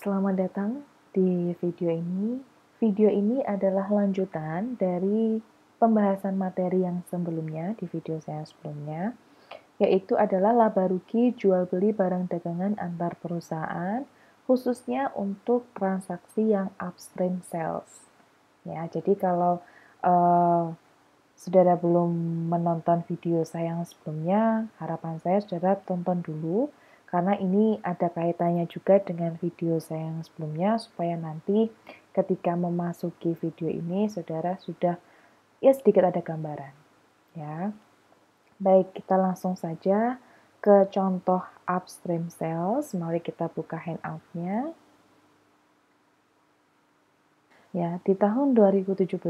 Selamat datang di video ini. Video ini adalah lanjutan dari pembahasan materi yang sebelumnya di video saya sebelumnya, yaitu adalah laba rugi jual beli barang dagangan antar perusahaan, khususnya untuk transaksi yang upstream sales. Ya, jadi kalau saudara belum menonton video saya yang sebelumnya, harapan saya saudara tonton dulu karena ini ada kaitannya juga dengan video saya yang sebelumnya supaya nanti ketika memasuki video ini saudara sudah ya sedikit ada gambaran ya. Baik, kita langsung saja ke contoh upstream sales. Mari kita buka handout-nya. Ya, di tahun 2017,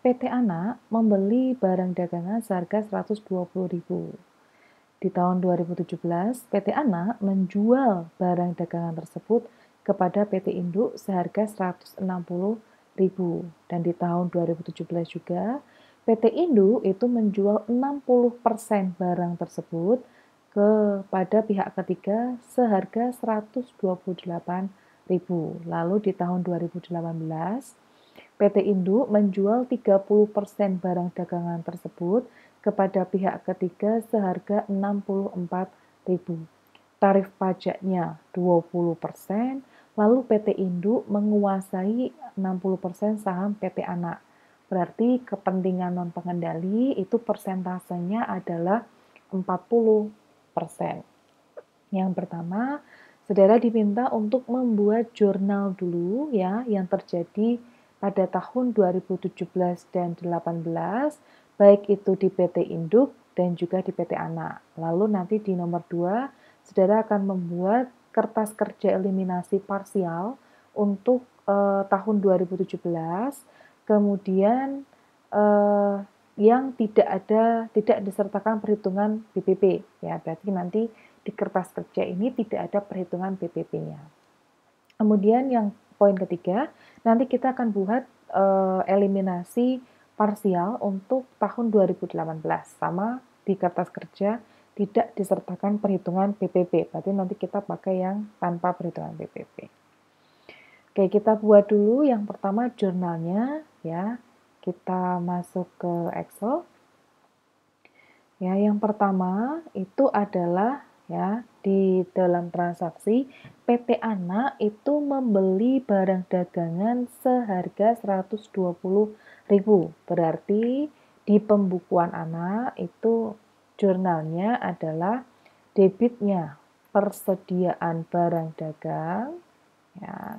PT Anak membeli barang dagangan seharga 120.000. Di tahun 2017, PT Anak menjual barang dagangan tersebut kepada PT Induk seharga 160.000. Dan di tahun 2017 juga, PT Induk itu menjual 60% barang tersebut kepada pihak ketiga seharga 128.000. Lalu di tahun 2018, PT Induk menjual 30% barang dagangan tersebut kepada pihak ketiga seharga 64.000. Tarif pajaknya 20%, lalu PT Induk menguasai 60% saham PT Anak. Berarti kepentingan non pengendali itu persentasenya adalah 40%. Yang pertama, saudara diminta untuk membuat jurnal dulu ya yang terjadi pada tahun 2017 dan 2018, baik itu di PT Induk dan juga di PT Anak. Lalu nanti di nomor 2, saudara akan membuat kertas kerja eliminasi parsial untuk tahun 2017, kemudian yang tidak disertakan perhitungan BPP ya, berarti nanti di kertas kerja ini tidak ada perhitungan BPP-nya. Kemudian yang poin ketiga, nanti kita akan buat eliminasi parsial untuk tahun 2018 sama di kertas kerja tidak disertakan perhitungan BPP, berarti nanti kita pakai yang tanpa perhitungan BPP. Oke, kita buat dulu yang pertama jurnalnya ya. Kita masuk ke Excel. Ya, yang pertama itu adalah ya di dalam transaksi PT Anak itu membeli barang dagangan seharga 120.000. Berarti di pembukuan Anak itu jurnalnya adalah debitnya persediaan barang dagang ya.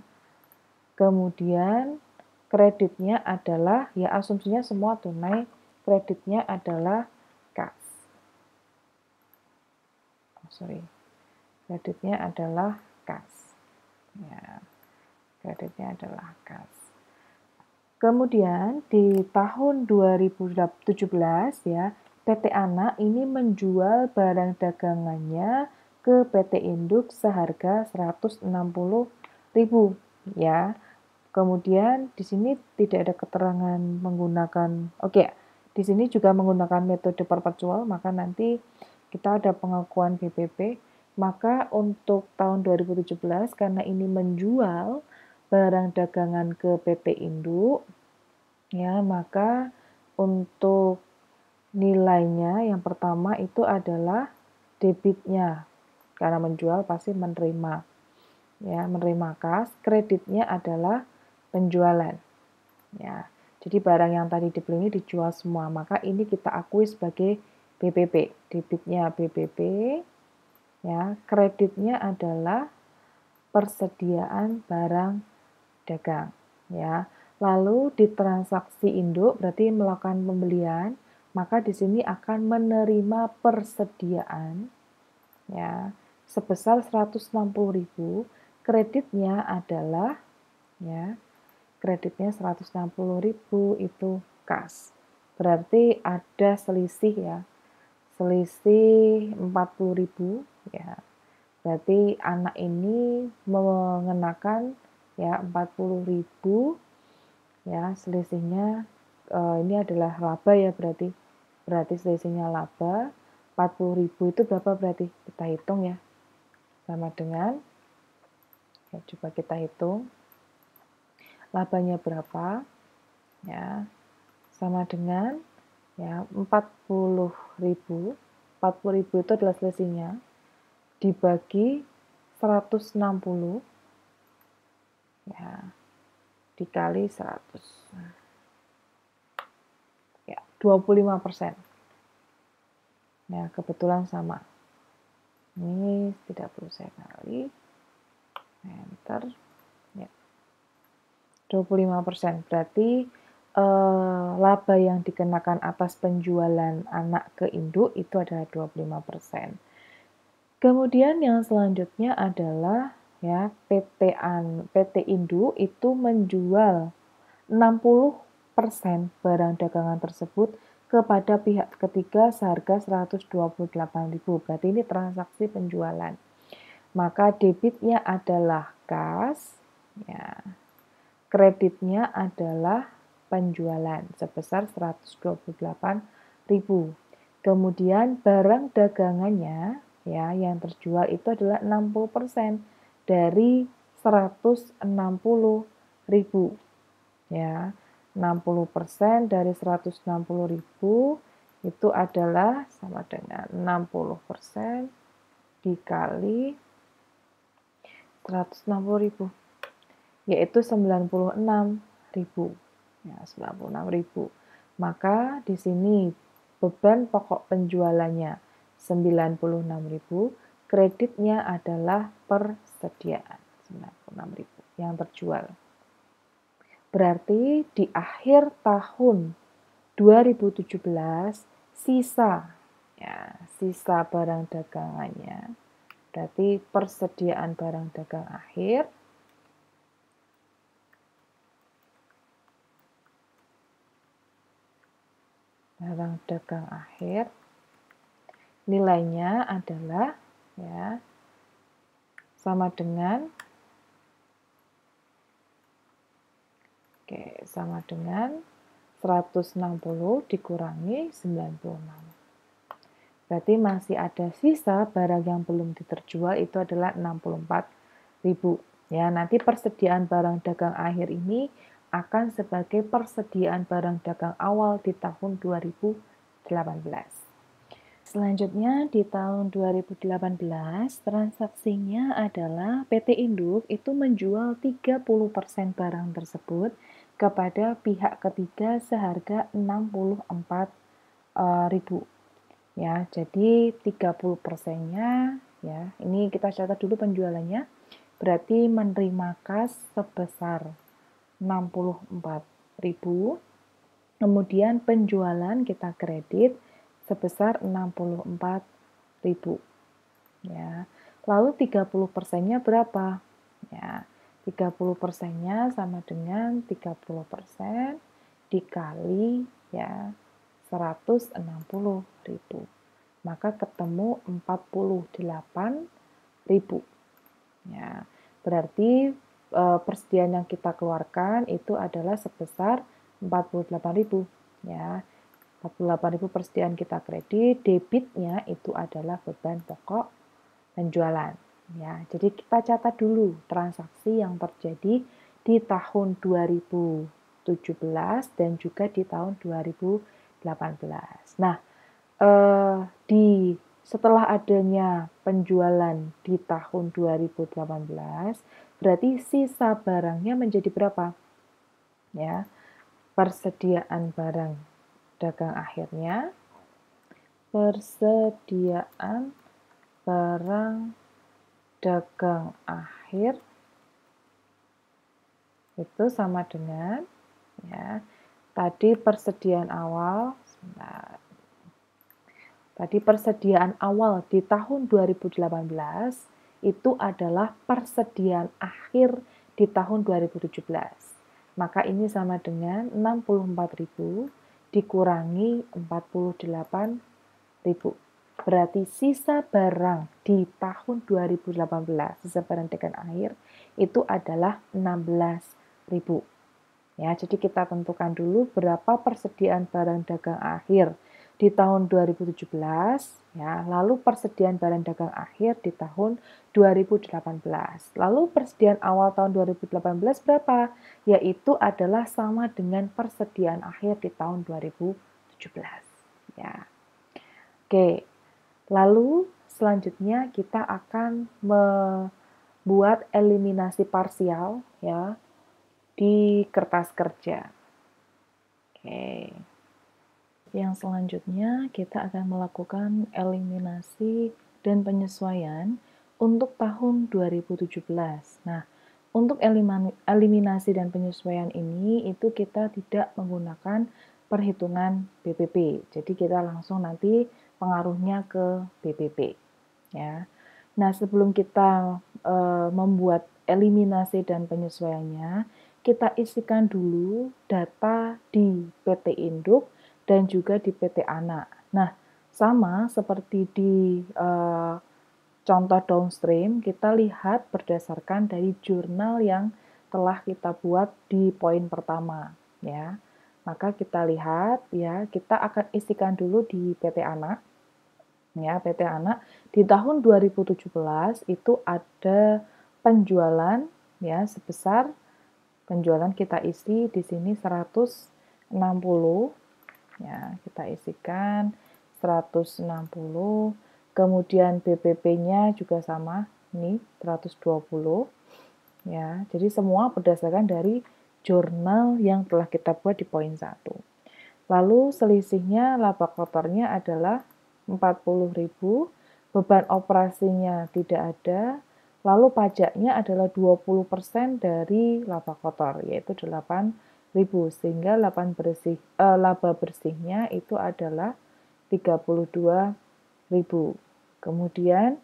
Kemudian kreditnya adalah ya asumsinya semua tunai, kreditnya adalah kas. Kreditnya adalah kas. Ya, kreditnya adalah kas. Kemudian di tahun 2017 ya, PT Anak ini menjual barang dagangannya ke PT Induk seharga 160.000 ya. Kemudian di sini tidak ada keterangan menggunakan, di sini juga menggunakan metode perpetual, maka nanti kita ada pengakuan BPP. Maka untuk tahun 2017 karena ini menjual barang dagangan ke PT Induk, ya maka untuk nilainya yang pertama itu adalah debitnya, karena menjual pasti menerima. Ya, menerima kas, kreditnya adalah penjualan. Ya, jadi barang yang tadi dibeli ini dijual semua, maka ini kita akui sebagai BPP. Debitnya BPP, ya, kreditnya adalah persediaan barang dagang. Ya, lalu di transaksi induk berarti melakukan pembelian, maka di sini akan menerima persediaan, ya, sebesar 160.000. Kreditnya adalah ya kreditnya 160.000 itu kas. Berarti ada selisih ya. Selisih 40.000 ya. Berarti anak ini mengenakan ya 40.000 ya, selisihnya ini adalah laba ya, berarti selisihnya laba 40.000 itu berapa berarti? Kita hitung ya. Sama dengan Ya, coba kita hitung. Labanya berapa? Ya, sama dengan ya 40.000. 40.000 itu adalah selisihnya dibagi 160 ya dikali 100. Ya, 25%. Nah, kebetulan sama. Ini tidak perlu saya kali. Enter. Ya. 25%. Berarti laba yang dikenakan atas penjualan anak ke induk itu adalah 25%. Kemudian yang selanjutnya adalah ya PT induk itu menjual 60% barang dagangan tersebut kepada pihak ketiga seharga 128.000. Berarti ini transaksi penjualan. Maka debitnya adalah kas, ya. Kreditnya adalah penjualan sebesar 128.000. Kemudian barang dagangannya ya yang terjual itu adalah 60% dari 160.000. Ya, 60% dari 160.000 itu adalah sama dengan 60% dikali 160.000, yaitu 96.000. Ya, 96.000. Maka di sini beban pokok penjualannya 96.000, kreditnya adalah persediaan 96.000 yang terjual. Berarti di akhir tahun 2017 sisa barang dagangannya, berarti persediaan barang dagang akhir nilainya adalah ya sama dengan 160 dikurangi 96. Berarti masih ada sisa barang yang belum diterjual itu adalah 64.000. Ya, nanti persediaan barang dagang akhir ini akan sebagai persediaan barang dagang awal di tahun 2018. Selanjutnya di tahun 2018 transaksinya adalah PT Induk itu menjual 30% barang tersebut kepada pihak ketiga seharga 64.000. Ya, jadi 30%-nya ya, ini kita catat dulu penjualannya. Berarti menerima kas sebesar 64.000. Kemudian penjualan kita kredit sebesar 64.000. Ya. Lalu 30%-nya berapa? Ya, 30%-nya sama dengan 30% dikali ya 160.000. Maka ketemu 48.000. Ya. Berarti persediaan yang kita keluarkan itu adalah sebesar 48.000 ya. 48.000 persediaan kita kredit, debitnya itu adalah beban pokok penjualan. Ya, jadi kita catat dulu transaksi yang terjadi di tahun 2017 dan juga di tahun 2018. Nah, setelah adanya penjualan di tahun 2018, berarti sisa barangnya menjadi berapa? Ya, persediaan barang dagang akhirnya, persediaan barang dagang akhir itu sama dengan ya tadi persediaan awal. Tadi persediaan awal di tahun 2018 itu adalah persediaan akhir di tahun 2017. Maka ini sama dengan 64.000 dikurangi 48.000. Berarti sisa barang di tahun 2018, sisa barang dagang akhir itu adalah 16.000. Ya, jadi kita tentukan dulu berapa persediaan barang dagang akhir di tahun 2017, ya. Lalu persediaan barang dagang akhir di tahun 2018. Lalu persediaan awal tahun 2018 berapa? Yaitu adalah sama dengan persediaan akhir di tahun 2017, ya. Oke. Lalu selanjutnya kita akan membuat eliminasi parsial, ya, di kertas kerja. Oke. Yang selanjutnya kita akan melakukan eliminasi dan penyesuaian untuk tahun 2017. Nah, untuk eliminasi dan penyesuaian ini itu kita tidak menggunakan perhitungan BPP. Jadi kita langsung nanti pengaruhnya ke BPP, ya. Nah, sebelum kita membuat eliminasi dan penyesuaiannya, kita isikan dulu data di PT Induk dan juga di PT Anak. Nah, sama seperti di contoh downstream, kita lihat berdasarkan dari jurnal yang telah kita buat di poin pertama, ya. Maka kita lihat, ya, kita akan isikan dulu di PT Anak. Ya, PT Anak di tahun 2017 itu ada penjualan, ya, sebesar penjualan kita isi di sini 160. Ya, kita isikan 160. Kemudian BPP-nya juga sama, ini 120. Ya, jadi semua berdasarkan dari jurnal yang telah kita buat di poin 1. Lalu selisihnya laba kotornya adalah 40.000, beban operasinya tidak ada, lalu pajaknya adalah 20% dari laba kotor, yaitu 8.000, sehingga laba bersihnya itu adalah 32.000. Kemudian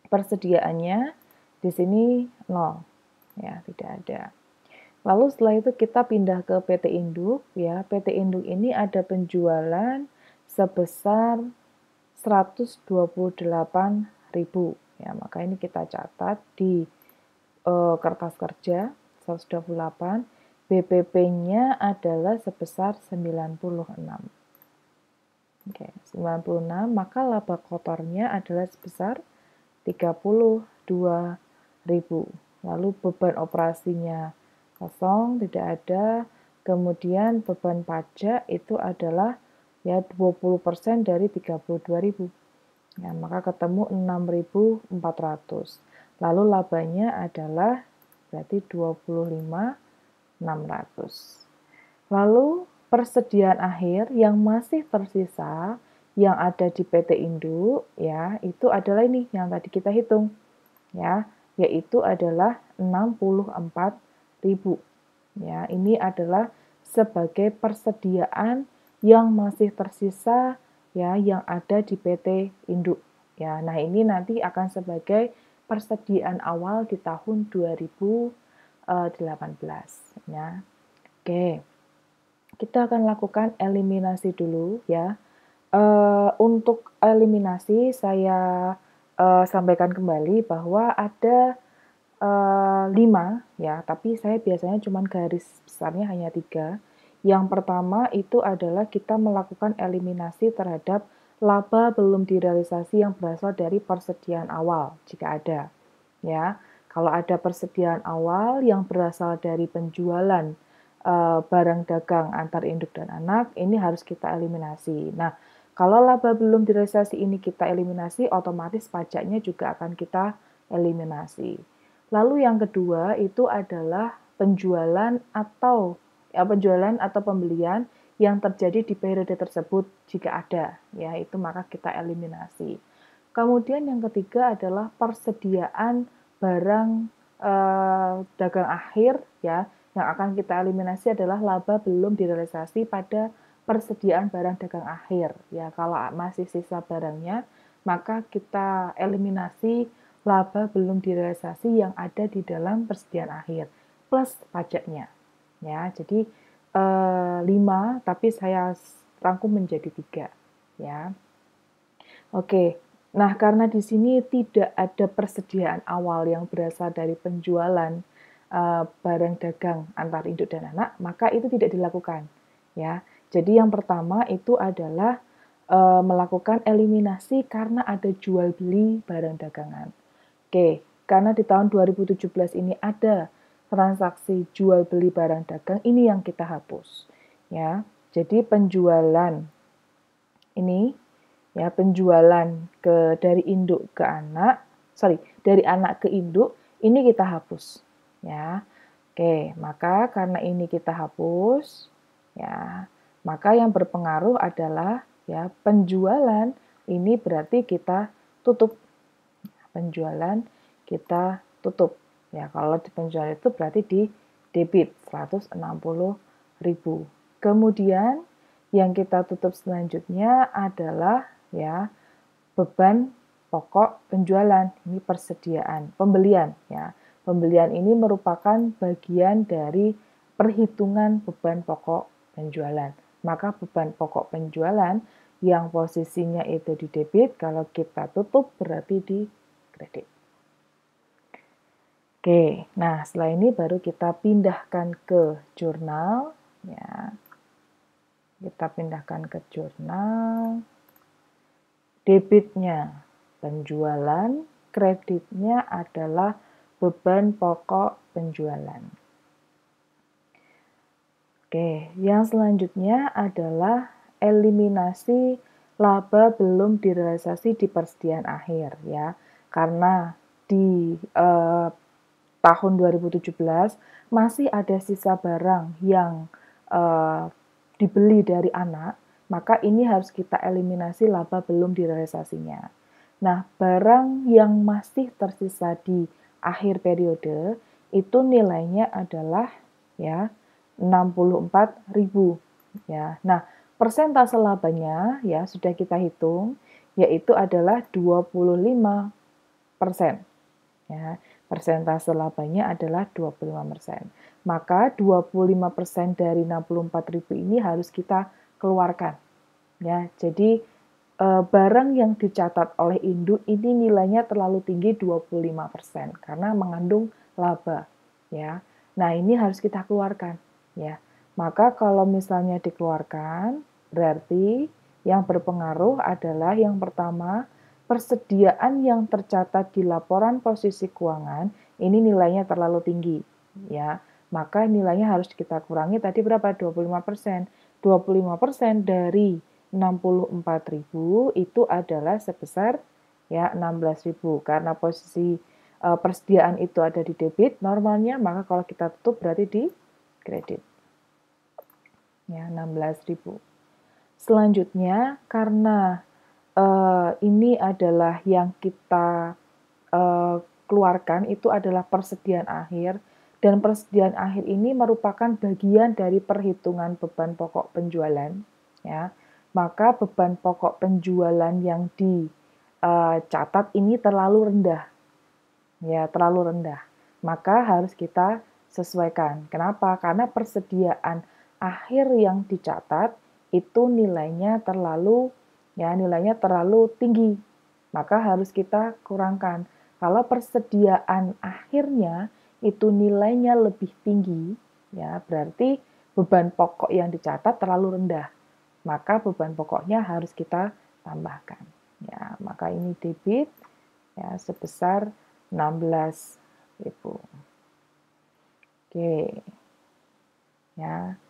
persediaannya di sini 0, ya, tidak ada. Lalu setelah itu kita pindah ke PT Induk, ya. PT Induk ini ada penjualan sebesar 128.000, ya. Maka ini kita catat di kertas kerja 128. BPP-nya adalah sebesar 96. Oke, 96, maka laba kotornya adalah sebesar 32.000. Lalu beban operasinya kosong, tidak ada. Kemudian beban pajak itu adalah ya 20% dari 32.000. Ya, maka ketemu 6.400. Lalu labanya adalah berarti 25.600. Lalu persediaan akhir yang masih tersisa yang ada di PT Induk, ya, itu adalah ini yang tadi kita hitung, ya, yaitu adalah 64.000. Ya, ini adalah sebagai persediaan yang masih tersisa, ya, yang ada di PT Induk. Ya, nah ini nanti akan sebagai persediaan awal di tahun 2018, ya. Oke. Kita akan lakukan eliminasi dulu, ya. Untuk eliminasi saya sampaikan kembali bahwa ada 5, ya, tapi saya biasanya cuma garis besarnya hanya 3. Yang pertama itu adalah kita melakukan eliminasi terhadap laba belum direalisasi yang berasal dari persediaan awal, jika ada. Ya, kalau ada persediaan awal yang berasal dari penjualan barang dagang antar induk dan anak, ini harus kita eliminasi. Nah, kalau laba belum direalisasi ini kita eliminasi, otomatis pajaknya juga akan kita eliminasi. Lalu yang kedua itu adalah penjualan atau pembelian yang terjadi di periode tersebut jika ada, ya, itu maka kita eliminasi. Kemudian yang ketiga adalah persediaan barang dagang akhir, ya, yang akan kita eliminasi adalah laba belum direalisasi pada persediaan barang dagang akhir, ya. Kalau masih sisa barangnya, maka kita eliminasi laba belum direalisasi yang ada di dalam persediaan akhir plus pajaknya, ya. Jadi 5, tapi saya rangkum menjadi 3, ya. Oke. Nah, karena di sini tidak ada persediaan awal yang berasal dari penjualan barang dagang antar induk dan anak, maka itu tidak dilakukan, ya. Jadi yang pertama itu adalah melakukan eliminasi karena ada jual beli barang dagangan. Oke, karena di tahun 2017 ini ada transaksi jual beli barang dagang, ini yang kita hapus. Ya, jadi penjualan ini ya penjualan dari induk ke anak, dari anak ke induk ini kita hapus. Ya. Oke, maka karena ini kita hapus, ya, maka yang berpengaruh adalah ya penjualan ini berarti kita tutup. Penjualan kita tutup. Ya, kalau di penjualan itu berarti di debit 160.000. Kemudian yang kita tutup selanjutnya adalah ya beban pokok penjualan. Ini persediaan, pembelian ya. Pembelian ini merupakan bagian dari perhitungan beban pokok penjualan. Maka beban pokok penjualan yang posisinya itu di debit, kalau kita tutup berarti di kredit. Oke, nah setelah ini baru kita pindahkan ke jurnal ya. Kita pindahkan ke jurnal. Debitnya penjualan, kreditnya adalah beban pokok penjualan. Oke, yang selanjutnya adalah eliminasi laba belum direalisasi di persediaan akhir ya. Karena di tahun 2017 masih ada sisa barang yang dibeli dari anak, maka ini harus kita eliminasi laba belum direalisasinya. Nah, barang yang masih tersisa di akhir periode itu nilainya adalah ya 64.000 ya. Nah, persentase labanya ya sudah kita hitung yaitu adalah 25%. Ya, persentase labanya adalah 25%. Maka 25% dari 64.000 ini harus kita keluarkan. Ya, jadi barang yang dicatat oleh induk ini nilainya terlalu tinggi 25% karena mengandung laba. Ya. Nah, ini harus kita keluarkan. Ya. Maka kalau misalnya dikeluarkan, berarti yang berpengaruh adalah yang pertama, persediaan yang tercatat di laporan posisi keuangan ini nilainya terlalu tinggi, ya. Maka nilainya harus kita kurangi tadi berapa? 25%. 25% dari 64.000 itu adalah sebesar ya 16.000 karena posisi persediaan itu ada di debit normalnya, maka kalau kita tutup berarti di kredit. Ya, 16.000. Selanjutnya karena ini adalah yang kita keluarkan itu adalah persediaan akhir, dan persediaan akhir ini merupakan bagian dari perhitungan beban pokok penjualan, ya. Maka beban pokok penjualan yang dicatat ini terlalu rendah, ya terlalu rendah. Maka harus kita sesuaikan. Kenapa? Karena persediaan akhir yang dicatat itu nilainya terlalu tinggi, maka harus kita kurangkan. Kalau persediaan akhirnya itu nilainya lebih tinggi, ya berarti beban pokok yang dicatat terlalu rendah, maka beban pokoknya harus kita tambahkan. Ya, maka ini debit ya sebesar 16.000. Oke. Ya.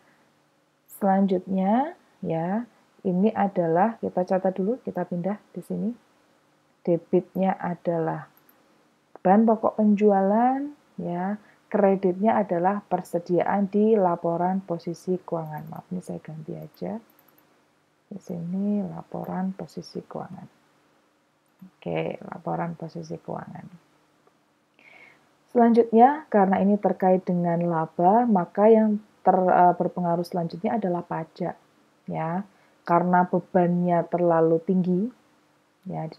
Selanjutnya ya, ini adalah kita catat dulu, kita pindah di sini. Debitnya adalah beban pokok penjualan, ya. Kreditnya adalah persediaan di laporan posisi keuangan. Maaf, ini saya ganti aja. Di sini laporan posisi keuangan. Oke, laporan posisi keuangan. Selanjutnya, karena ini terkait dengan laba, maka yang berpengaruh selanjutnya adalah pajak. Ya, karena bebannya terlalu tinggi, ya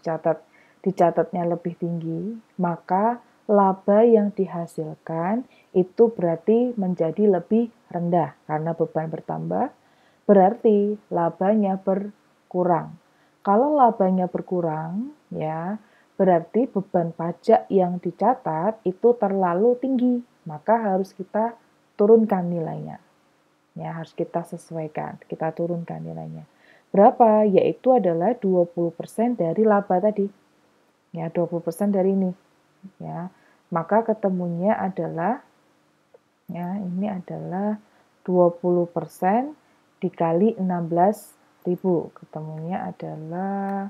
dicatatnya lebih tinggi, maka laba yang dihasilkan itu berarti menjadi lebih rendah karena beban bertambah, berarti labanya berkurang. Kalau labanya berkurang, ya berarti beban pajak yang dicatat itu terlalu tinggi, maka harus kita turunkan nilainya. Ya, harus kita sesuaikan, kita turunkan nilainya. berapa? Yaitu adalah 20% dari laba tadi. Ya, 20% dari ini. Ya. Maka ketemunya adalah ya, ini adalah 20% dikali 16.000. Ketemunya adalah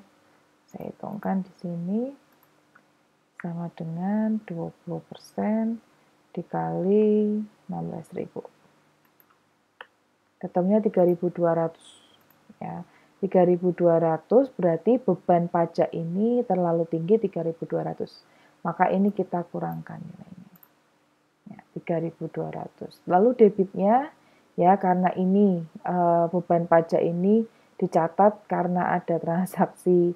saya hitungkan di sini sama dengan 20% dikali 16.000. Ketemunya 3.200 ya. 3.200 berarti beban pajak ini terlalu tinggi 3.200. Maka ini kita kurangkan nilainya. Ya, 3.200. Lalu debitnya ya karena ini beban pajak ini dicatat karena ada transaksi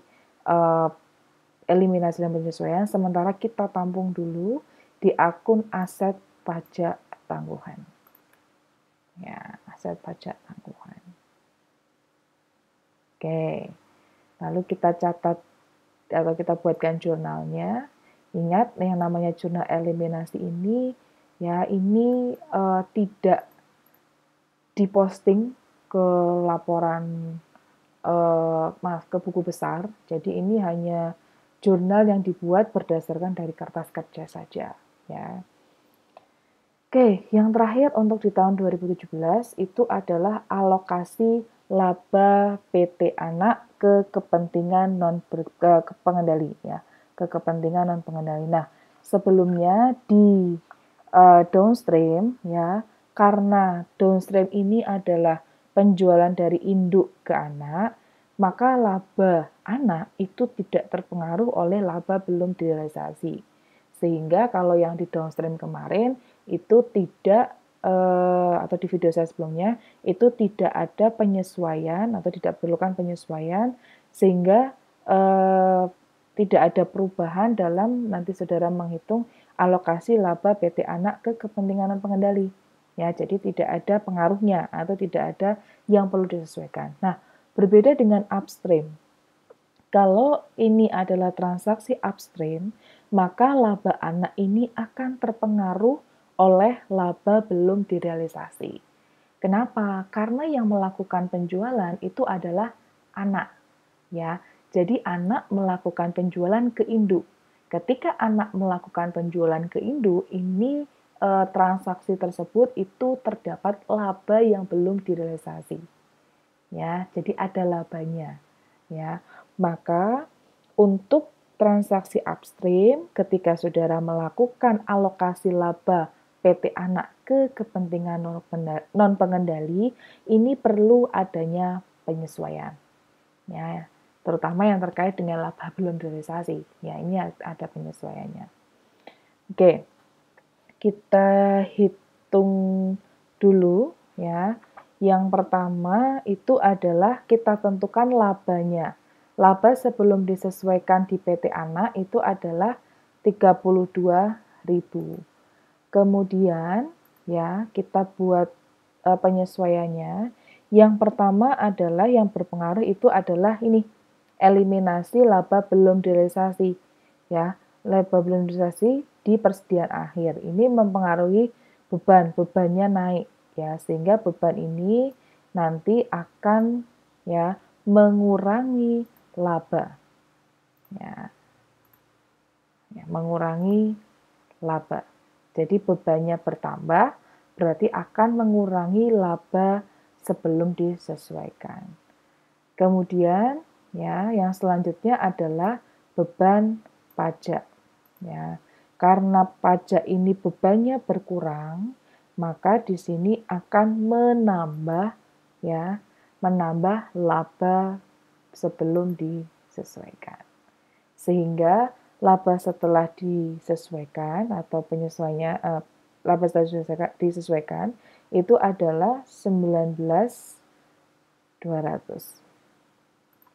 eliminasi dan penyesuaian, sementara kita tampung dulu di akun aset pajak tangguhan. Ya, aset pajak tangguhan. Oke, lalu kita catat atau kita buatkan jurnalnya. Ingat yang namanya jurnal eliminasi ini, ya ini tidak diposting ke laporan ke buku besar. Jadi ini hanya jurnal yang dibuat berdasarkan dari kertas kerja saja, ya. Oke, yang terakhir untuk di tahun 2017 itu adalah alokasi laba PT Anak ke kepentingan pengendali ya, ke kepentingan non pengendali. Nah, sebelumnya di downstream ya, karena downstream ini adalah penjualan dari induk ke anak, maka laba anak itu tidak terpengaruh oleh laba belum direalisasi. Sehingga kalau yang di downstream kemarin itu tidak atau di video saya sebelumnya itu tidak ada penyesuaian atau tidak perlukan penyesuaian sehingga tidak ada perubahan dalam nanti saudara menghitung alokasi laba PT Anak ke kepentingan pengendali. Ya, jadi tidak ada pengaruhnya atau tidak ada yang perlu disesuaikan. Nah, berbeda dengan upstream. Kalau ini adalah transaksi upstream, maka laba anak ini akan terpengaruh oleh laba belum direalisasi. Kenapa? Karena yang melakukan penjualan itu adalah anak, ya. Jadi anak melakukan penjualan ke induk. Ketika anak melakukan penjualan ke induk, ini transaksi tersebut itu terdapat laba yang belum direalisasi. Ya, jadi ada labanya, ya. Maka untuk transaksi upstream ketika saudara melakukan alokasi laba PT Anak ke kepentingan non pengendali, ini perlu adanya penyesuaian. Ya, terutama yang terkait dengan laba belum direalisasi. Ya, ini ada penyesuaiannya. Oke. Kita hitung dulu ya. Yang pertama itu adalah kita tentukan labanya. Laba sebelum disesuaikan di PT Anak itu adalah 32.000. Kemudian ya, kita buat penyesuaiannya. Yang pertama adalah yang berpengaruh itu adalah ini, eliminasi laba belum direalisasi. Ya, laba belum direalisasi di persediaan akhir. Ini mempengaruhi bebannya naik ya, sehingga beban ini nanti akan ya mengurangi laba. Ya. Ya, mengurangi laba. Jadi bebannya bertambah, berarti akan mengurangi laba sebelum disesuaikan. Kemudian ya, yang selanjutnya adalah beban pajak. Ya, karena pajak ini bebannya berkurang, maka di sini akan menambah ya, menambah laba sebelum disesuaikan. Sehingga laba setelah disesuaikan atau penyesuaiannya laba setelah disesuaikan itu adalah 19.200.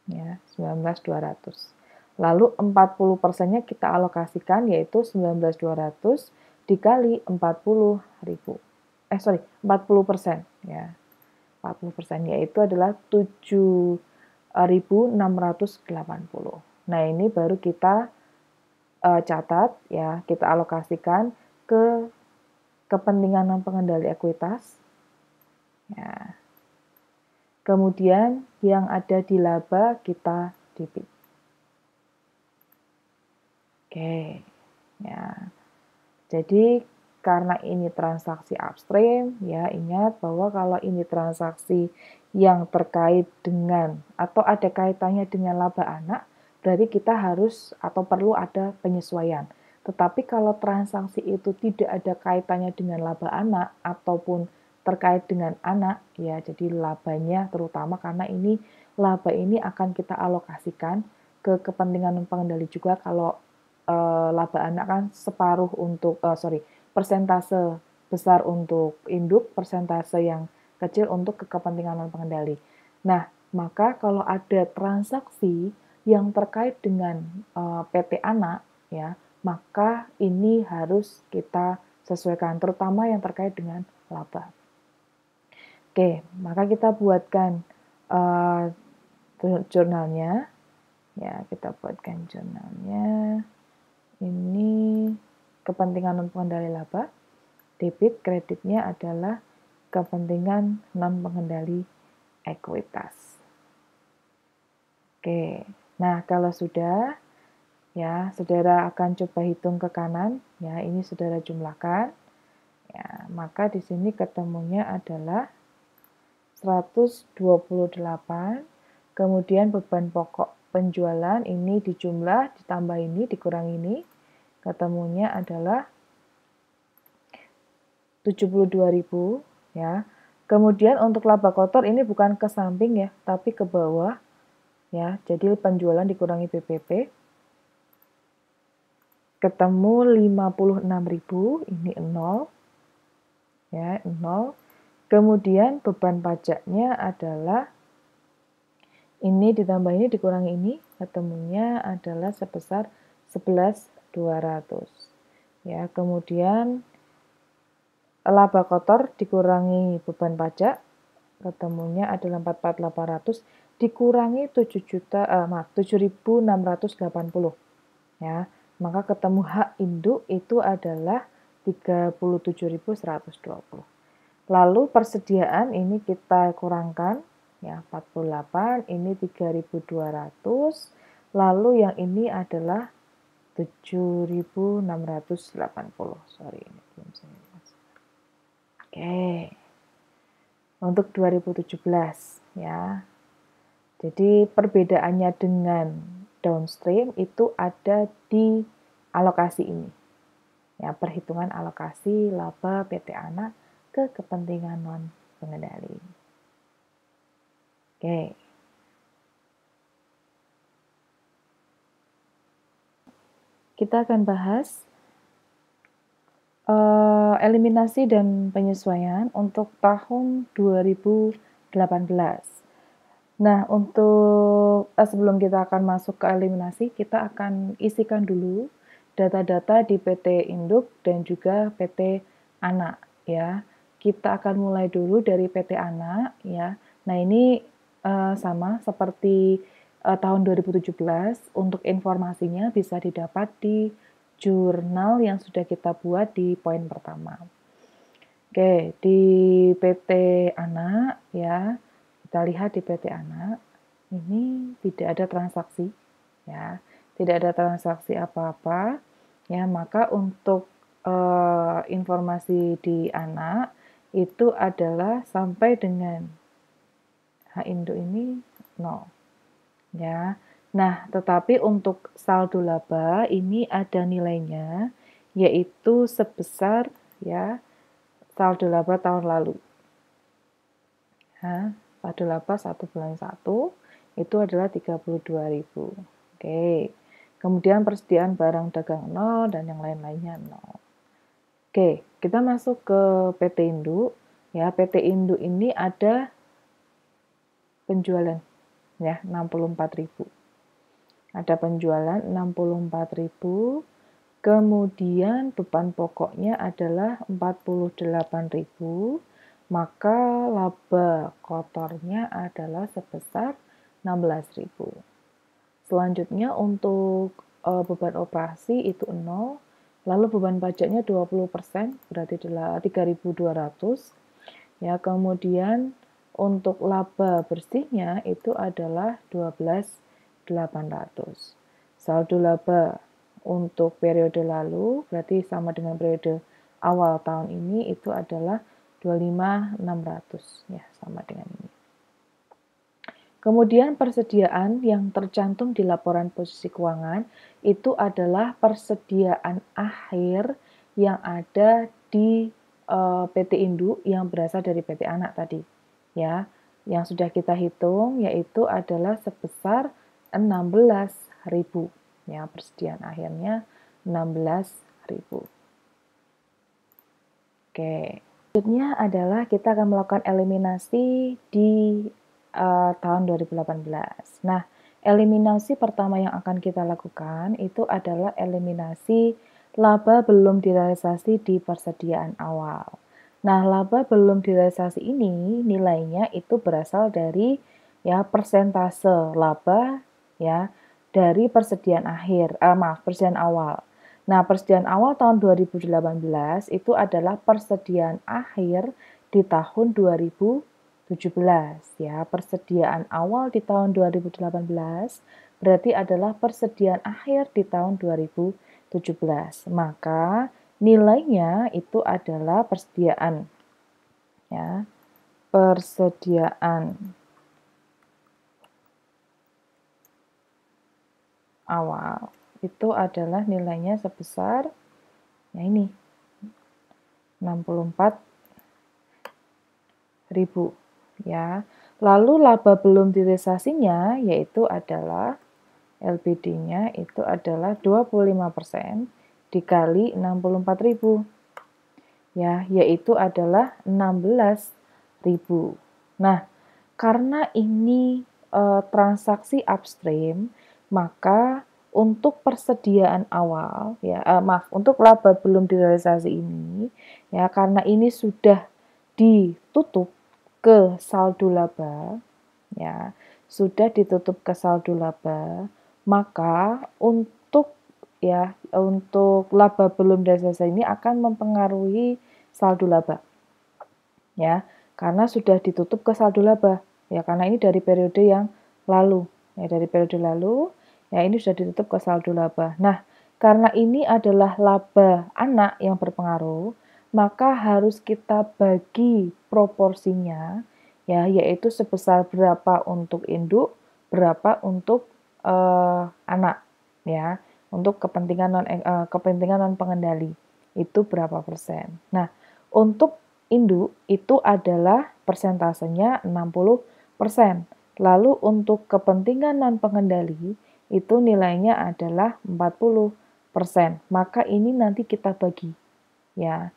Ya, 19.200. Lalu 40%-nya kita alokasikan yaitu 19.200 dikali 40.000. 40% ya. 40% yaitu adalah 7.680. Nah, ini baru kita catat ya, kita alokasikan ke kepentingan non pengendali ekuitas. Ya. Kemudian yang ada di laba kita debit. Oke, ya. Jadi karena ini transaksi upstream, ya ingat bahwa kalau ini transaksi yang terkait dengan atau ada kaitannya dengan laba anak, berarti kita harus atau perlu ada penyesuaian. Tetapi kalau transaksi itu tidak ada kaitannya dengan laba anak ataupun terkait dengan anak, ya jadi labanya terutama karena ini laba ini akan kita alokasikan ke kepentingan pengendali juga kalau laba anak kan separuh untuk persentase besar untuk induk, persentase yang kecil untuk kepentingan non pengendali. Nah, maka kalau ada transaksi yang terkait dengan PT anak ya, maka ini harus kita sesuaikan terutama yang terkait dengan laba. Oke, maka kita buatkan jurnalnya. Ya, kita buatkan jurnalnya. Ini kepentingan non pengendali laba. Debit kreditnya adalah kepentingan non pengendali ekuitas. Oke. Nah, kalau sudah ya, saudara akan coba hitung ke kanan, ya, ini saudara jumlahkan. Ya, maka di sini ketemunya adalah 128, kemudian beban pokok penjualan ini dijumlah, ditambah ini, dikurang ini, ketemunya adalah 72.000 ya. Kemudian untuk laba kotor ini bukan ke samping ya, tapi ke bawah ya. Jadi penjualan dikurangi BPP. Ketemu 56.000, ini 0. Ya, 0. Kemudian beban pajaknya adalah ini ditambah ini dikurangi ini, ketemunya adalah sebesar 11.200. Ya, kemudian laba kotor dikurangi beban pajak, ketemunya adalah 44.800 dikurangi 7.680 ya. Maka ketemu hak induk itu adalah 37.120. Lalu persediaan ini kita kurangkan ya 48, ini 3.200. Lalu yang ini adalah 7.680. Sorry, ini belum saya lihat. Oke. Untuk 2017 ya. Jadi perbedaannya dengan downstream itu ada di alokasi ini. Ya, perhitungan alokasi laba PT anak ke kepentingan non pengendali. Oke. Kita akan bahas eliminasi dan penyesuaian untuk tahun 2018. Nah, untuk sebelum kita akan masuk ke eliminasi, kita akan isikan dulu data-data di PT Induk dan juga PT Anak ya. Kita akan mulai dulu dari PT Anak ya. Nah, ini sama seperti tahun 2017, untuk informasinya bisa didapat di jurnal yang sudah kita buat di poin pertama. Oke, di PT Anak ya. Kita lihat di PT Anak, ini tidak ada transaksi, ya, tidak ada transaksi apa-apa, ya. Maka untuk informasi di Anak itu adalah sampai dengan H induk ini 0, ya. Nah, tetapi untuk saldo laba ini ada nilainya, yaitu sebesar ya saldo laba tahun lalu. Ya, saldo laba 1 bulan 1 itu adalah 32.000. Oke. Kemudian persediaan barang dagang 0 dan yang lain-lainnya 0. Oke, kita masuk ke PT Induk. Ya, PT Induk ini ada penjualan ya 64.000. Ada penjualan 64.000. Kemudian beban pokoknya adalah 48.000. Maka laba kotornya adalah sebesar 16.000. Selanjutnya untuk beban operasi itu 0, lalu beban pajaknya 20%, berarti adalah 3.200. Ya, kemudian untuk laba bersihnya itu adalah 12.800. Saldo laba untuk periode lalu berarti sama dengan periode awal tahun ini itu adalah 25.600 ya, sama dengan ini. Kemudian persediaan yang tercantum di laporan posisi keuangan itu adalah persediaan akhir yang ada di PT Induk yang berasal dari PT Anak tadi. Ya, yang sudah kita hitung yaitu adalah sebesar 16.000. Ya, persediaan akhirnya 16.000. Oke. Selanjutnya adalah kita akan melakukan eliminasi di tahun 2018. Nah, eliminasi pertama yang akan kita lakukan itu adalah eliminasi laba belum direalisasi di persediaan awal. Nah, laba belum direalisasi ini nilainya itu berasal dari ya persentase laba ya dari persediaan persediaan awal. Nah, persediaan awal tahun 2018 itu adalah persediaan akhir di tahun 2017 ya. Persediaan awal di tahun 2018 berarti adalah persediaan akhir di tahun 2017. Maka nilainya itu adalah persediaan ya. Persediaan awal itu adalah nilainya sebesar ya ini 64.000 ya. Lalu laba belum direalisasinya yaitu adalah LBD-nya itu adalah 25% dikali 64.000 ya, yaitu adalah 16.000. Nah, karena ini transaksi upstream, maka untuk persediaan awal ya untuk laba belum direalisasi ini ya, karena ini sudah ditutup ke saldo laba ya, sudah ditutup ke saldo laba, maka untuk laba belum direalisasi ini akan mempengaruhi saldo laba ya, karena sudah ditutup ke saldo laba ya, karena ini dari periode yang lalu ya, dari periode lalu ya, ini sudah ditutup ke saldo laba. Nah, karena ini adalah laba anak yang berpengaruh, maka harus kita bagi proporsinya ya, yaitu sebesar berapa untuk induk, berapa untuk anak ya, untuk kepentingan non pengendali itu berapa persen. Nah, untuk induk itu adalah persentasenya 60%. Lalu untuk kepentingan non pengendali itu nilainya adalah 40%. Maka ini nanti kita bagi ya.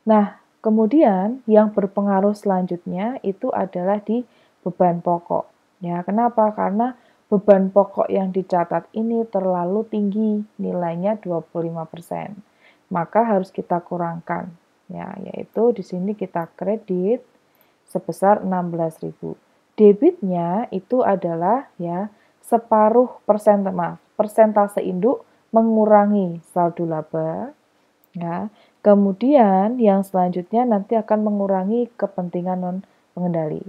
Nah, kemudian yang berpengaruh selanjutnya itu adalah di beban pokok. Ya, kenapa? Karena beban pokok yang dicatat ini terlalu tinggi, nilainya 25%. Maka harus kita kurangkan. Ya, yaitu di sini kita kredit sebesar 16.000. Debitnya itu adalah ya persentase induk mengurangi saldo laba ya. Kemudian yang selanjutnya nanti akan mengurangi kepentingan non pengendali.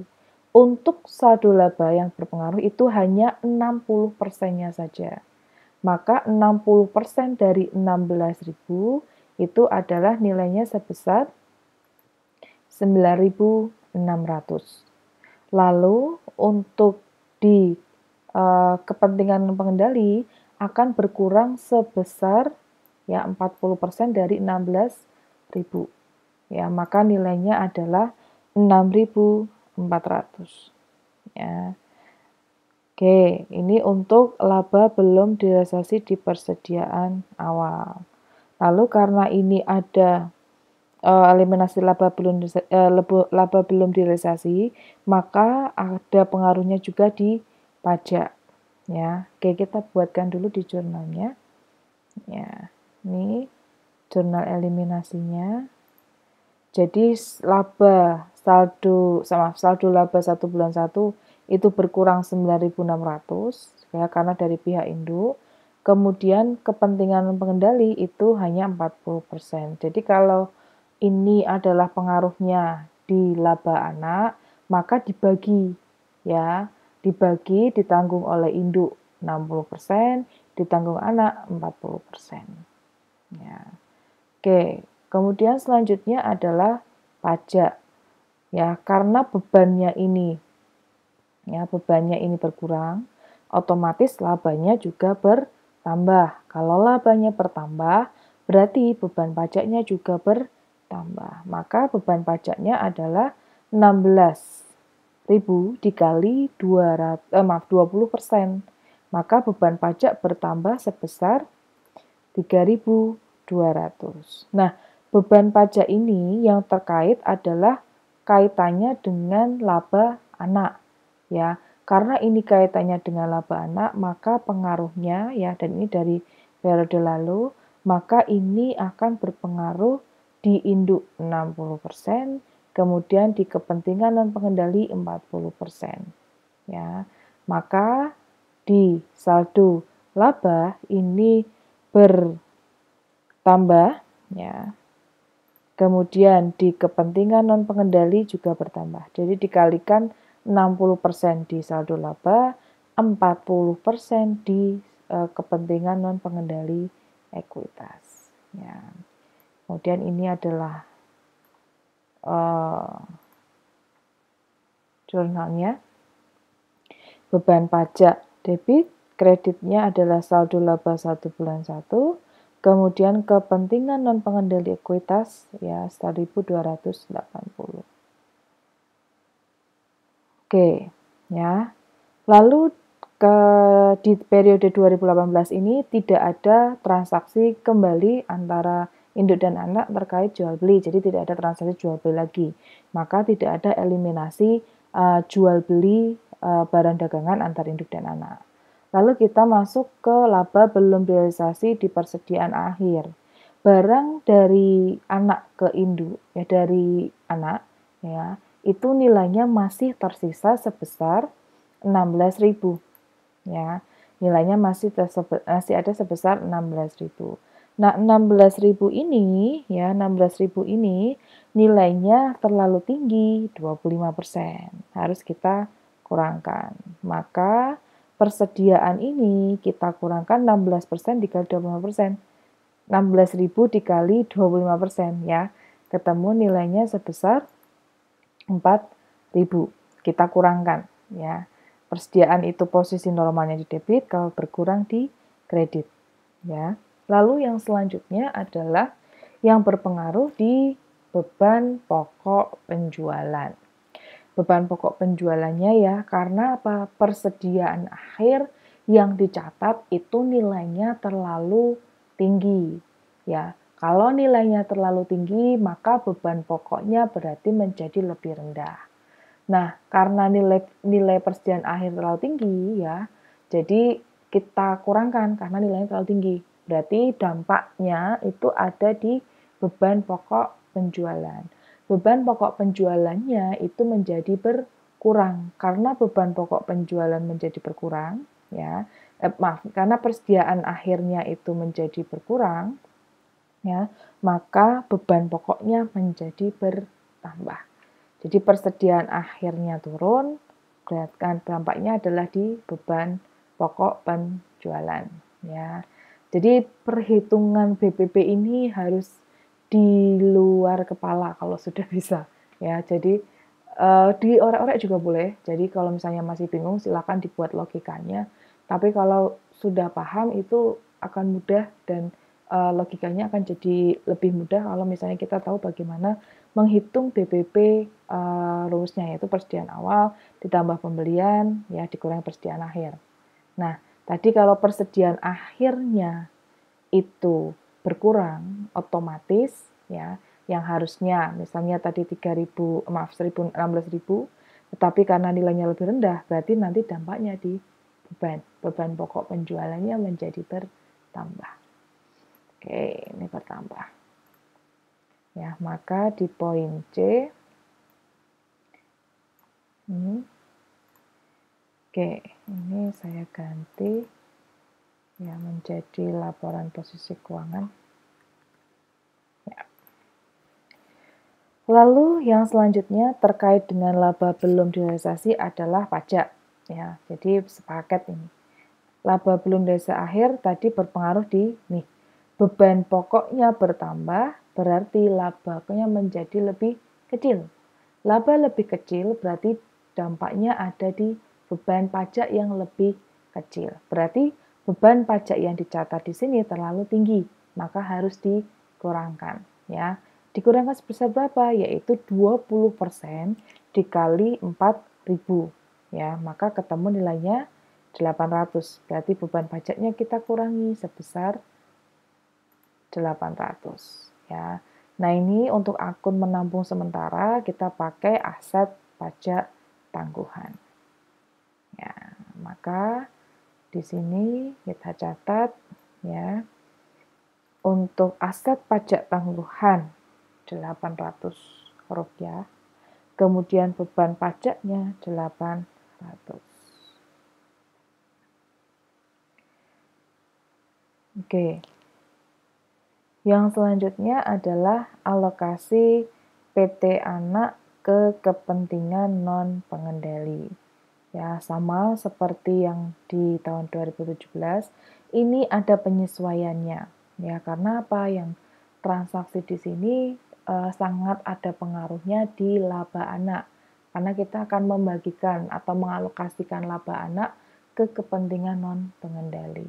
Untuk saldo laba yang berpengaruh itu hanya 60%-nya saja. Maka 60% dari 16.000 itu adalah nilainya sebesar 9.600. Lalu untuk di kepentingan pengendali akan berkurang sebesar ya 40% dari 16.000. Ya, maka nilainya adalah 6.400. Ya. Oke, ini untuk laba belum direalisasi di persediaan awal. Lalu karena ini ada eliminasi laba belum direalisasi, maka ada pengaruhnya juga di pajak ya. Oke, kita buatkan dulu di jurnalnya ya. Ini jurnal eliminasinya. Jadi saldo laba 1 bulan 1 itu berkurang 9.600 ya, karena dari pihak induk. Kemudian kepentingan pengendali itu hanya 40%. Jadi kalau ini adalah pengaruhnya di laba anak, maka dibagi ya, dibagi ditanggung oleh induk 60%, ditanggung anak 40%. Ya. Oke, kemudian selanjutnya adalah pajak. Ya, karena bebannya ini berkurang, otomatis labanya juga bertambah. Kalau labanya bertambah, berarti beban pajaknya juga bertambah. Maka beban pajaknya adalah 16.000 dikali 20%. Maka beban pajak bertambah sebesar 3.200. Nah, beban pajak ini yang terkait adalah kaitannya dengan laba anak ya. Karena ini kaitannya dengan laba anak, maka pengaruhnya ya, dan ini dari periode lalu, maka ini akan berpengaruh di induk 60%, kemudian di kepentingan dan pengendali 40%. Ya. Maka di saldo laba ini bertambah ya. Kemudian di kepentingan non pengendali juga bertambah. Jadi dikalikan 60% di saldo laba, 40% di kepentingan non pengendali ekuitas. Ya. Kemudian ini adalah jurnalnya. Beban pajak debit, kreditnya adalah saldo laba 1 bulan 1. Kemudian kepentingan non pengendali ekuitas ya 1.280. Oke, ya. Lalu di periode 2018 ini tidak ada transaksi kembali antara induk dan anak terkait jual beli. Jadi tidak ada transaksi jual beli lagi. Maka tidak ada eliminasi jual beli barang dagangan antar induk dan anak. Lalu kita masuk ke laba belum realisasi di persediaan akhir. Barang dari anak ke induk, ya dari anak, ya itu nilainya masih tersisa sebesar 16.000. Ya, nilainya masih ada sebesar 16.000. Nah, 16.000 ini, ya 16.000 ini nilainya terlalu tinggi, 25%. Harus kita kurangkan. Maka persediaan ini kita kurangkan 16% dikali 25%. 16.000 dikali 25% ya. Ketemu nilainya sebesar 4.000. Kita kurangkan ya. Persediaan itu posisi normalnya di debit, kalau berkurang di kredit ya. Lalu yang selanjutnya adalah yang berpengaruh di beban pokok penjualan. Beban pokok penjualannya ya, karena apa? Persediaan akhir yang dicatat itu nilainya terlalu tinggi. Ya, kalau nilainya terlalu tinggi, maka beban pokoknya berarti menjadi lebih rendah. Nah, karena nilai persediaan akhir terlalu tinggi ya, jadi kita kurangkan karena nilainya terlalu tinggi. Berarti dampaknya itu ada di beban pokok penjualan. Beban pokok penjualannya itu menjadi berkurang karena beban pokok penjualan menjadi berkurang ya. Karena persediaan akhirnya itu menjadi berkurang ya, maka beban pokoknya menjadi bertambah. Jadi persediaan akhirnya turun, kelihatan dampaknya adalah di beban pokok penjualan ya. Jadi perhitungan BPP ini harus di luar kepala kalau sudah bisa ya. Jadi diorek-orek juga boleh. Jadi kalau misalnya masih bingung silakan dibuat logikanya. Tapi kalau sudah paham itu akan mudah dan logikanya akan jadi lebih mudah kalau misalnya kita tahu bagaimana menghitung BPP rumusnya, yaitu persediaan awal ditambah pembelian ya dikurangi persediaan akhir. Nah, tadi kalau persediaan akhirnya itu berkurang otomatis ya, yang harusnya misalnya tadi 16.000 tetapi karena nilainya lebih rendah berarti nanti dampaknya di beban pokok penjualannya menjadi bertambah. Oke, ini bertambah. Ya, maka di poin C oke, ini saya ganti ya menjadi laporan posisi keuangan. Ya. Lalu yang selanjutnya terkait dengan laba belum direalisasi adalah pajak. Ya, jadi sepaket ini. Laba belum direalisasi akhir tadi berpengaruh di nih. Beban pokoknya bertambah, berarti labanya menjadi lebih kecil. Laba lebih kecil berarti dampaknya ada di beban pajak yang lebih kecil. Berarti beban pajak yang dicatat di sini terlalu tinggi, maka harus dikurangkan, ya. Dikurangkan sebesar berapa? Yaitu 20% dikali 4.000, ya. Maka ketemu nilainya 800. Berarti beban pajaknya kita kurangi sebesar 800, ya. Nah, ini untuk akun menampung sementara kita pakai aset pajak tangguhan. Ya, maka di sini kita catat, ya. Untuk aset pajak tangguhan 800 rupiah. Kemudian beban pajaknya 800. Oke. Yang selanjutnya adalah alokasi PT anak ke kepentingan non pengendali. Ya, sama seperti yang di tahun 2017, ini ada penyesuaiannya. Ya, karena apa? Yang transaksi di sini sangat ada pengaruhnya di laba anak. Karena kita akan membagikan atau mengalokasikan laba anak ke kepentingan non pengendali.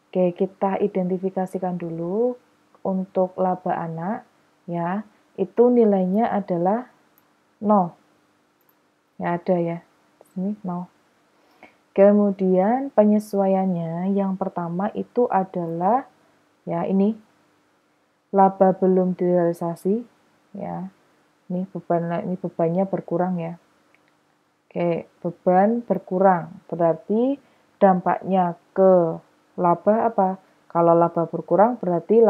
Oke, kita identifikasikan dulu untuk laba anak, ya, itu nilainya adalah 0. Ya, ada ya. Ini 0. Kemudian penyesuaiannya yang pertama itu adalah, ya, ini laba belum direalisasi, ya. Ini bebannya berkurang ya. Oke, beban berkurang berarti dampaknya ke laba apa? Kalau laba berkurang berarti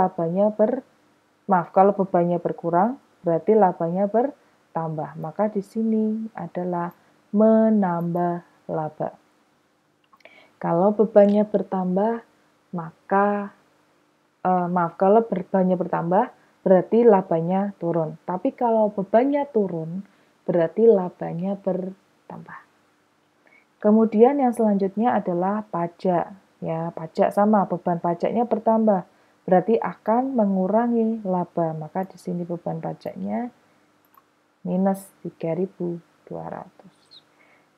kalau bebannya berkurang berarti labanya bertambah. Maka di sini adalah menambah laba. Kalau bebannya bertambah, maka kalau bebannya bertambah berarti labanya turun. Tapi kalau bebannya turun berarti labanya bertambah. Kemudian yang selanjutnya adalah pajak. Ya, pajak sama, beban pajaknya bertambah. Berarti akan mengurangi laba. Maka di sini beban pajaknya minus 3.200.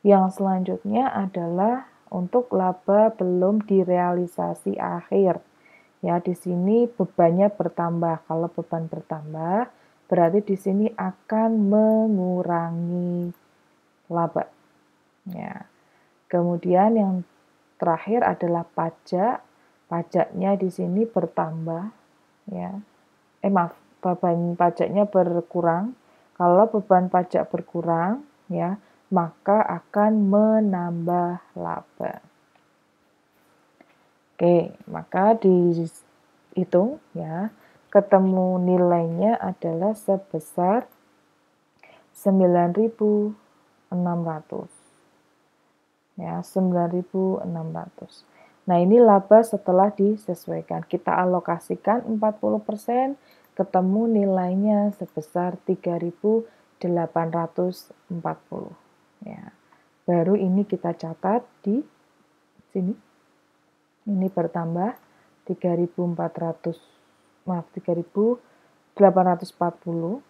Yang selanjutnya adalah untuk laba belum direalisasi akhir. Ya, di sini bebannya bertambah. Kalau beban bertambah, berarti di sini akan mengurangi laba. Ya. Kemudian yang terakhir adalah pajak. Pajaknya di sini bertambah, ya. Beban pajaknya berkurang. Kalau beban pajak berkurang, ya, maka akan menambah laba. Oke, maka dihitung, ya. Ketemu nilainya adalah sebesar 9.600. Ya, 9.600. Nah, ini laba setelah disesuaikan. Kita alokasikan 40%, ketemu nilainya sebesar 3.840. Ya. Baru ini kita catat di sini. Ini bertambah 3.840,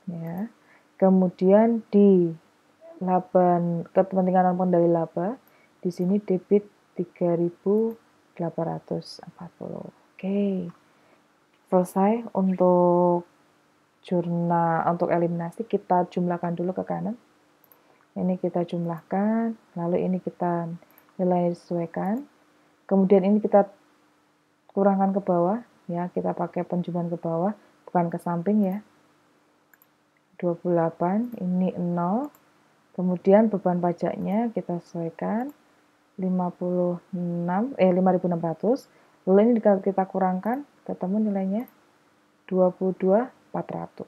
ya. Kemudian di kepentingan pengendali laba di sini debit 3.840. Oke. Selesai untuk untuk eliminasi. Kita jumlahkan dulu ke kanan. Ini kita jumlahkan, lalu ini kita nilai sesuaikan. Kemudian ini kita kurangkan ke bawah, ya, kita pakai penjumlahan ke bawah, bukan ke samping ya. 28, ini 0. Kemudian beban pajaknya kita sesuaikan 5.600. Lalu ini kita kurangkan, ketemu nilainya 22.400.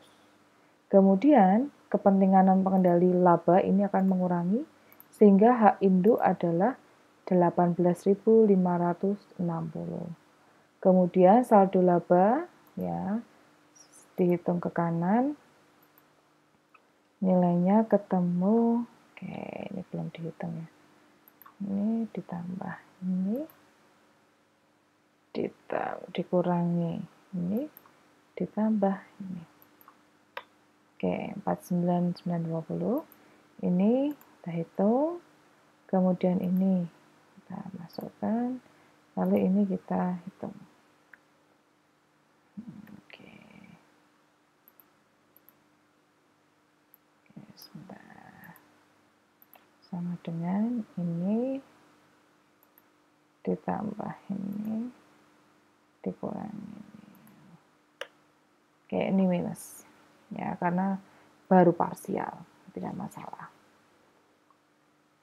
Kemudian kepentingan pengendali laba ini akan mengurangi sehingga hak induk adalah 18.560. Kemudian saldo laba, ya, dihitung ke kanan. nilainya ketemu. Oke, ini belum dihitung ya. Ini ditambah ini, dikurangi ini, ditambah ini. Oke, 49.920. Ini kita hitung, kemudian ini kita masukkan, lalu ini kita hitung. Oke, sebentar. Sama dengan ini ditambah ini dikurangi ini. Oke, ini minus ya, karena baru parsial, tidak masalah.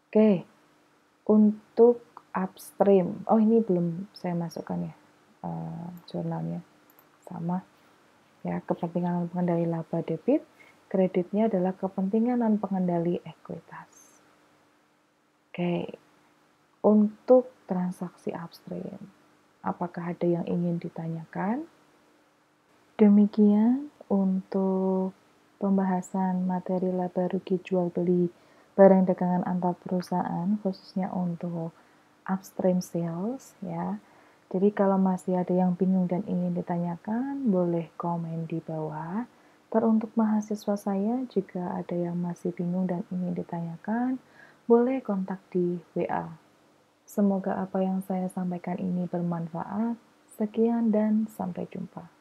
Oke, untuk upstream, oh ini belum saya masukkan ya, jurnalnya sama ya, kepentingan pengendali laba debit, kreditnya adalah kepentingan non pengendali ekuitas. Oke, untuk transaksi upstream, apakah ada yang ingin ditanyakan? Demikian untuk pembahasan materi laba rugi jual beli barang dagangan antar perusahaan, khususnya untuk upstream sales ya. Jadi kalau masih ada yang bingung dan ingin ditanyakan, boleh komen di bawah. Teruntuk mahasiswa saya, jika ada yang masih bingung dan ingin ditanyakan, boleh kontak di WA. Semoga apa yang saya sampaikan ini bermanfaat. Sekian dan sampai jumpa.